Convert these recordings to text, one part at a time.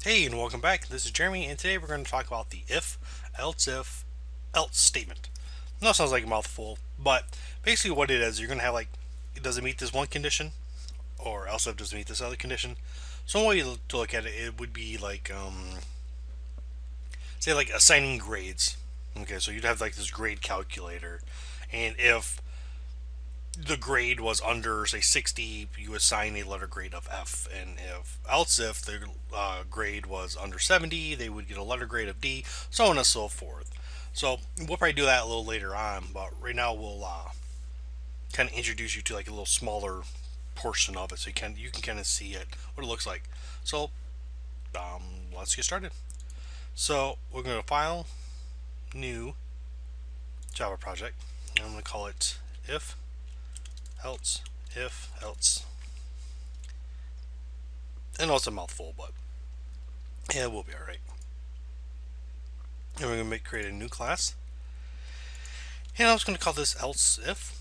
Hey, and welcome back. This is Jeremy, and today we're going to talk about the if else statement. No, sounds like a mouthful, but basically what it is, you're going to have like, does it meet this one condition, or else if does it meet this other condition? So one way to look at it, it would be like, say like assigning grades. Okay, so you'd have like this grade calculator, and if the grade was under say 60, you assign a letter grade of F, and if the grade was under 70, they would get a letter grade of D, so on and so forth. So we'll probably do that a little later on, but right now we'll kind of introduce you to like a little smaller portion of it, so you can kind of see it, what it looks like. So um, let's get started. So we're going to file new Java project, and I'm going to call it if else. I know it's a mouthful, but yeah, we'll be all right. And we're gonna create a new class, and I was gonna call this else if.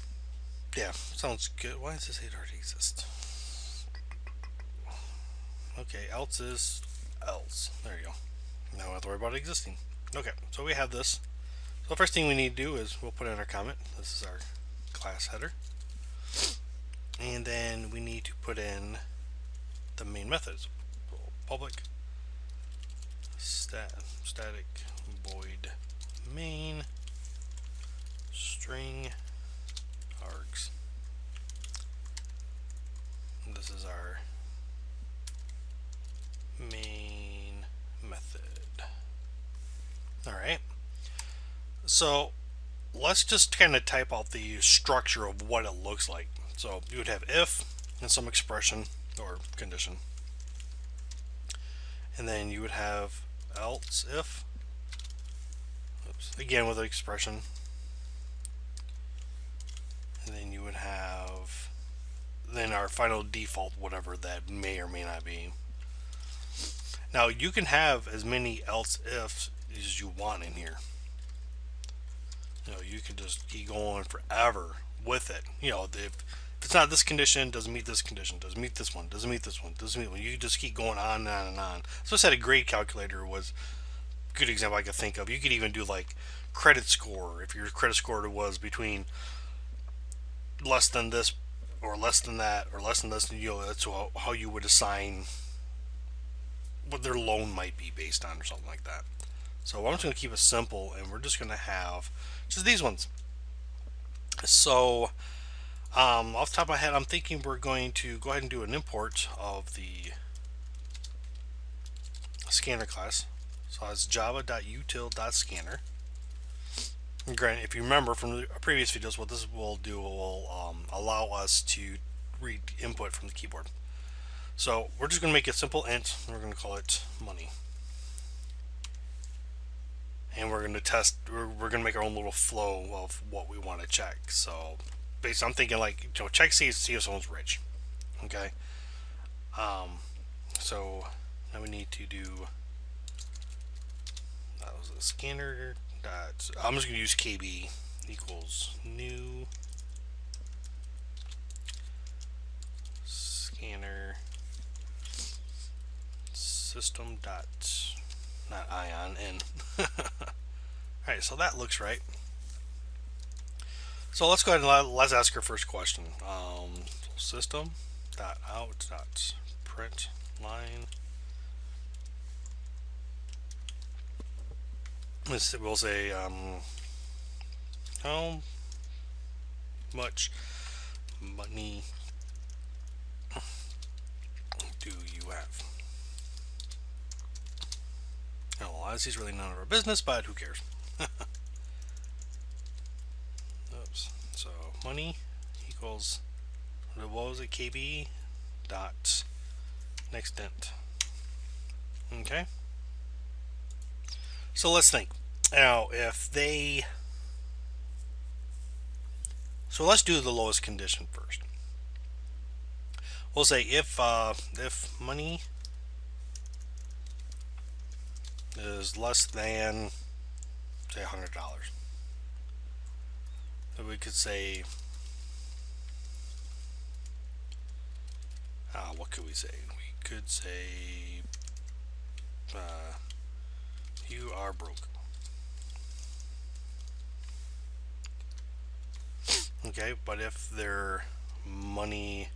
Yeah, sounds good. Why does this hate already exist? Okay, else is else. There you go. Now we don't have to worry about it existing. Okay, so we have this. So the first thing we need to do is we'll put in our comment. This is our class header, and then we need to put in the main methods. Public static void main string args. And this is our main method. Alright, so let's just kind of type out the structure of what it looks like. So you would have if and some expression or condition, and then you would have else if, again with an expression, and then you would have then our final default, whatever that may or may not be. Now you can have as many else ifs as you want in here. You can just keep going forever with it. If it's not this condition, doesn't meet this condition, doesn't meet this one, doesn't meet this one, doesn't meet one. You can just keep going on and on and on. So I said a grade calculator was a good example I could think of. You could even do like credit score. If your credit score was between less than this or less than that or less than this, that's how you would assign what their loan might be based on or something like that. So I'm just going to keep it simple, and we're just going to have just these ones. So off the top of my head, I'm thinking we're going to go ahead and do an import of the scanner class. So it's java.util.scanner. And granted, if you remember from the previous videos, what this will do will allow us to read input from the keyboard. So we're just going to make a simple int, and we're going to call it money. And we're going to test, we're going to make our own little flow of what we want to check. So basically, I'm thinking like, check see if someone's rich. Okay. So now we need to do, that was a scanner dot, I'm just going to use KB equals new scanner system dot, not ion, and alright, so that looks right. So let's go ahead and let's ask our first question. System dot out dot print line. We'll say how much money do you have? Well, honestly, it's really none of our business, but who cares? Oops. So money equals, what was it? KB dot next int. Okay. So let's think. Now, so let's do the lowest condition first. We'll say if money is less than, say, $100. So we could say, what could we say? We could say are broke. Okay, but if their money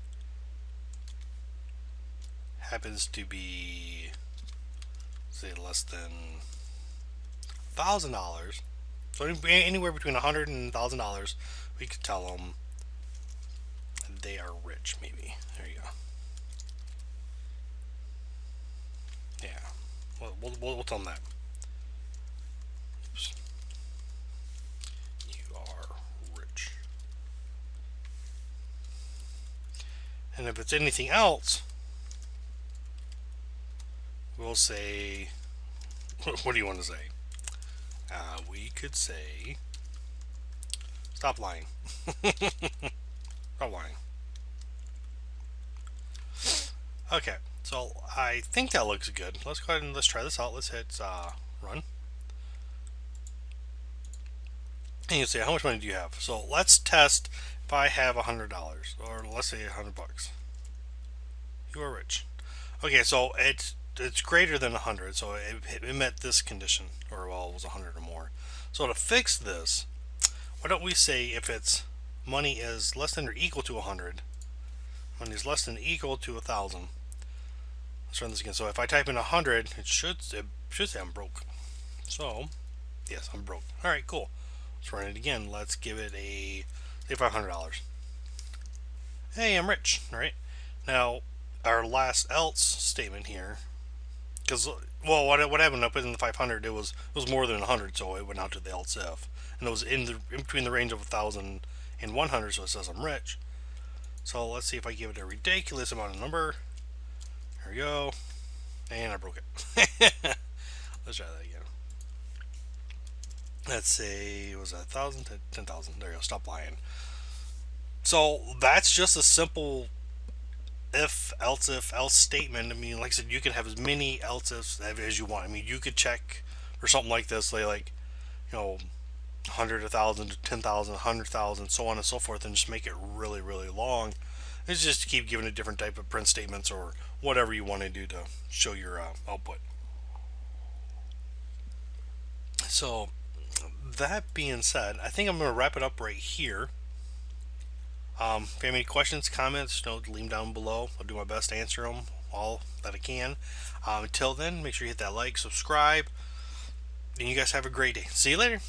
happens to be, say, less than $1,000, so anywhere between $100 and $1,000, we could tell them they are rich. Maybe there you go. Yeah, we'll tell them that. Oops. You are rich. And if it's anything else, we'll say, what do you want to say? We could say, stop lying. Stop lying. Okay, so I think that looks good. Let's go ahead and let's try this out. Let's hit run. And you say, how much money do you have? So let's test if I have $100, or let's say $100. You are rich. Okay, so it's greater than 100, so it met this condition, or well, it was 100 or more. So to fix this, why don't we say if it's money is less than or equal to 100, money is less than or equal to 1,000. Let's run this again. So if I type in 100, it should say I'm broke. So yes, I'm broke. All right, cool. Let's run it again. Let's give it a say $500. Hey, I'm rich. All right. Now our last else statement here, because well, what happened? I put in the 500. It was more than 100, so it went out to the else if, and it was in between the range of 1,000 and 100, so it says I'm rich. So let's see if I give it a ridiculous amount of number. There we go, and I broke it. Let's try that again. Let's say, was that 1,000 to 10,000? There you go. Stop lying. So that's just a simple if else statement. I mean, like I said, you can have as many else ifs as you want. I mean, you could check for something like this, like 100, 1,000, 10,000, 100,000, so on and so forth, and just make it really, really long. It's just to keep giving it different type of print statements or whatever you want to do to show your output. So that being said, I think I'm going to wrap it up right here. If you have any questions, comments, leave them down below. I'll do my best to answer them all that I can. Until then, make sure you hit that like, subscribe, and you guys have a great day. See you later.